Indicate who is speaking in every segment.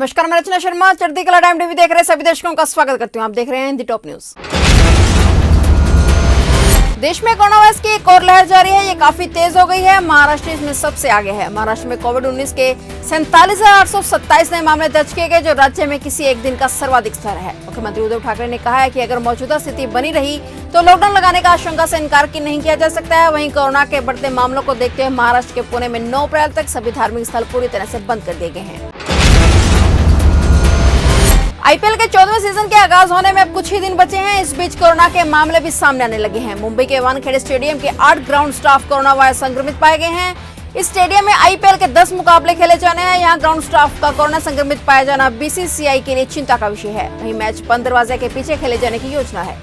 Speaker 1: नमस्कार, मैं रचना शर्मा चढ़ती कला टाइम टीवी देख रहे सभी दर्शकों का स्वागत करती हूं। आप देख रहे हैं दी टॉप न्यूज। देश में कोरोना वायरस की एक और लहर जारी है। ये काफी तेज हो गई है। महाराष्ट्र इसमें सबसे आगे है। महाराष्ट्र में कोविड-19 के 47,827 नए मामले दर्ज किए गए, जो राज्य में किसी एक दिन का सर्वाधिक स्तर है। मुख्यमंत्री उद्धव ठाकरे ने कहा है कि अगर मौजूदा स्थिति बनी रही तो लॉकडाउन लगाने का आशंका से इनकार नहीं किया जा सकता है। वहीं कोरोना के बढ़ते मामलों को देखते हुए महाराष्ट्र के पुणे में 9 अप्रैल तक सभी धार्मिक स्थल पूरी तरह से बंद कर दिए गए हैं। आईपीएल के 14वें सीजन के आगाज होने में अब कुछ ही दिन बचे हैं। इस बीच कोरोना के मामले भी सामने आने लगे हैं। मुंबई के वानखेड़े स्टेडियम के 8 ग्राउंड स्टाफ कोरोना वायरस संक्रमित पाए गए हैं। इस स्टेडियम में आईपीएल के 10 मुकाबले खेले जाने हैं। यहाँ ग्राउंड स्टाफ का कोरोना संक्रमित पाया जाना बीसीसीआई के लिए चिंता का विषय है। वहीं मैच बंद दरवाजे के पीछे खेले जाने की योजना है।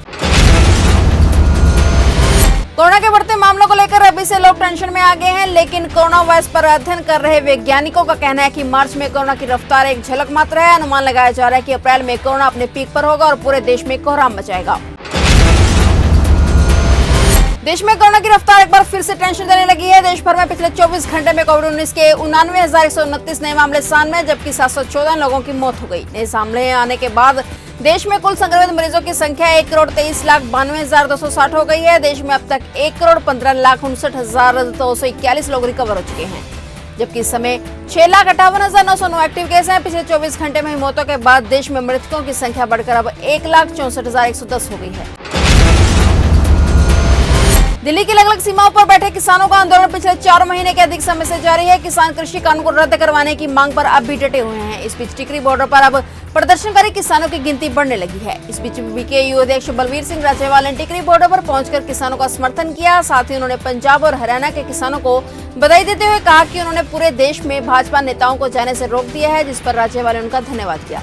Speaker 1: कोरोना के बढ़ते मामलों को लेकर अभी से लोग टेंशन में आ गए हैं, लेकिन कोरोना वायरस पर अध्ययन कर रहे वैज्ञानिकों का कहना है कि मार्च में कोरोना की रफ्तार एक झलक मात्र है। अनुमान लगाया जा रहा है कि अप्रैल में कोरोना अपने पीक पर होगा और पूरे देश में कोहराम मचाएगा। देश में कोरोना की रफ्तार एक बार फिर से टेंशन देने लगी है। देश भर में पिछले 24 घंटे में कोविड-19 के 89,129 नए मामले सामने, जबकि 714 लोगों की मौत हो गई। नए मामले आने के बाद देश में कुल संक्रमित मरीजों की संख्या 1,23,92,260 हो गई है। देश में अब तक 1,15,59,241 लोग रिकवर हो चुके हैं, जबकि इस समय 6,58,909 एक्टिव केस हैं। पिछले 24 घंटे में मौतों के बाद देश में मृतकों की संख्या बढ़कर अब 1,64,110 हो गई है। दिल्ली की अलग-अलग सीमाओं पर बैठे किसानों का आंदोलन पिछले 4 महीने के अधिक समय से जारी है। किसान कृषि कानून को रद्द करवाने की मांग पर अब भी डटे हुए हैं। इस बीच टिकरी बॉर्डर पर अब प्रदर्शनकारी किसानों की गिनती बढ़ने लगी है। इस बीच बीकेयू अध्यक्ष बलवीर सिंह राजेवाल ने टिकरी बॉर्डर पर पहुंचकर किसानों का समर्थन किया। साथ ही उन्होंने पंजाब और हरियाणा के किसानों को बधाई देते हुए कहा कि उन्होंने पूरे देश में भाजपा नेताओं को जाने से रोक दिया है, जिस पर राजेवाल ने उनका धन्यवाद किया।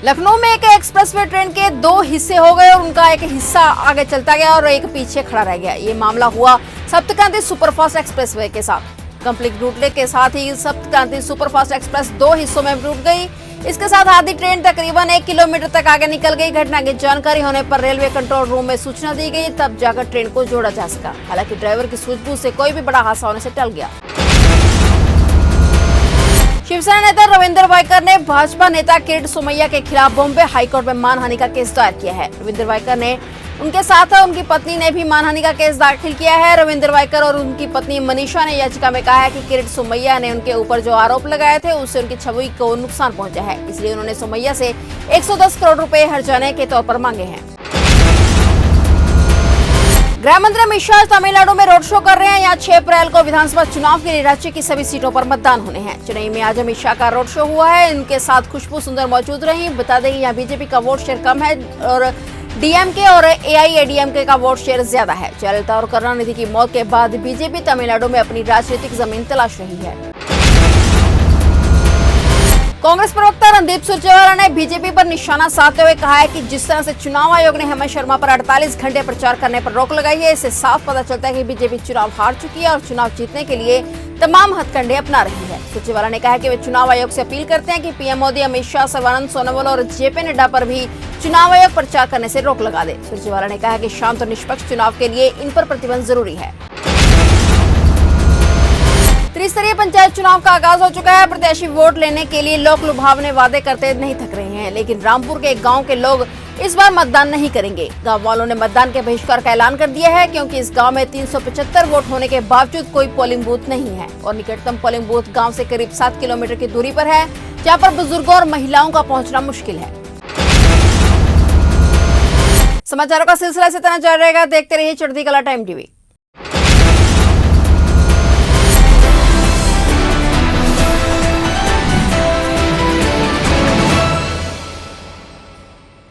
Speaker 1: लखनऊ में एक एक्सप्रेसवे ट्रेन के 2 हिस्से हो गए और उनका एक हिस्सा आगे चलता गया और एक पीछे खड़ा रह गया। ये मामला हुआ सप्तक्रांति सुपरफास्ट एक्सप्रेसवे के साथ। कंप्लीट टूटने के साथ ही सप्तक्रांति सुपरफास्ट एक्सप्रेस 2 हिस्सों में टूट गई। इसके साथ आधी ट्रेन तकरीबन 1 किलोमीटर तक आगे निकल गई। घटना की जानकारी होने पर रेलवे कंट्रोल रूम में सूचना दी गई, तब जाकर ट्रेन को जोड़ा जा सका। हालांकि ड्राइवर की सूझबूझ से कोई भी बड़ा हादसा होने से टल गया। शिवसेना नेता रविंद्र वायकर ने भाजपा नेता किरीट सोमैया के खिलाफ बॉम्बे हाईकोर्ट में मानहानि का केस दायर किया है। रविंद्र वायकर ने उनके साथ उनकी पत्नी ने भी मानहानि का केस दाखिल किया है। रविंद्र वायकर और उनकी पत्नी मनीषा ने याचिका में कहा है कि किरीट सोमैया ने उनके ऊपर जो आरोप लगाए थे उससे उनकी छवि को नुकसान पहुंचा है, इसलिए उन्होंने सोमैया से 110 करोड़ रुपए हर्जाने के तौर पर मांगे हैं। गृह मंत्री अमित शाह तमिलनाडु में रोड शो कर रहे हैं। यहाँ 6 अप्रैल को विधानसभा चुनाव के लिए राज्य की सभी सीटों पर मतदान होने हैं। चेन्नई में आज अमित शाह का रोड शो हुआ है। इनके साथ खुशबू सुंदर मौजूद रही। बता दें कि यहाँ बीजेपी का वोट शेयर कम है और डीएमके और एआईएडीएमके का वोट शेयर ज्यादा है। जयललिता और करुणानिधि की मौत के बाद बीजेपी तमिलनाडु में अपनी राजनीतिक जमीन तलाश रही है। कांग्रेस प्रवक्ता रणदीप सुरजेवाला ने बीजेपी पर निशाना साधते हुए कहा है कि जिस तरह से चुनाव आयोग ने हेमंत शर्मा पर 48 घंटे प्रचार करने पर रोक लगाई है, इससे साफ पता चलता है कि बीजेपी चुनाव हार चुकी है और चुनाव जीतने के लिए तमाम हथकंडे अपना रही है। सुरजेवाला ने कहा कि वे चुनाव आयोग से अपील करते हैं कि पीएम मोदी, अमित शाह, सर्बानंद सोनोवाल और जेपी नड्डा पर भी चुनाव आयोग प्रचार करने से रोक लगा दे। सुरजेवाला ने कहा कि शांत और निष्पक्ष चुनाव के लिए इन पर प्रतिबंध जरूरी है। त्रिस्तरीय पंचायत चुनाव का आगाज हो चुका है। प्रत्याशी वोट लेने के लिए लोक लुभावने वादे करते नहीं थक रहे हैं, लेकिन रामपुर के एक गांव के लोग इस बार मतदान नहीं करेंगे। गांव वालों ने मतदान के बहिष्कार का ऐलान कर दिया है, क्योंकि इस गांव में 375 वोट होने के बावजूद कोई पोलिंग बूथ नहीं है और निकटतम पोलिंग बूथ गांव से करीब 7 किलोमीटर की दूरी पर है, जहां पर बुजुर्गों और महिलाओं का पहुंचना मुश्किल है। समाचारों का सिलसिला इसी तरह जारी रहेगा। देखते रहिए चढ़ती कला टाइम टीवी।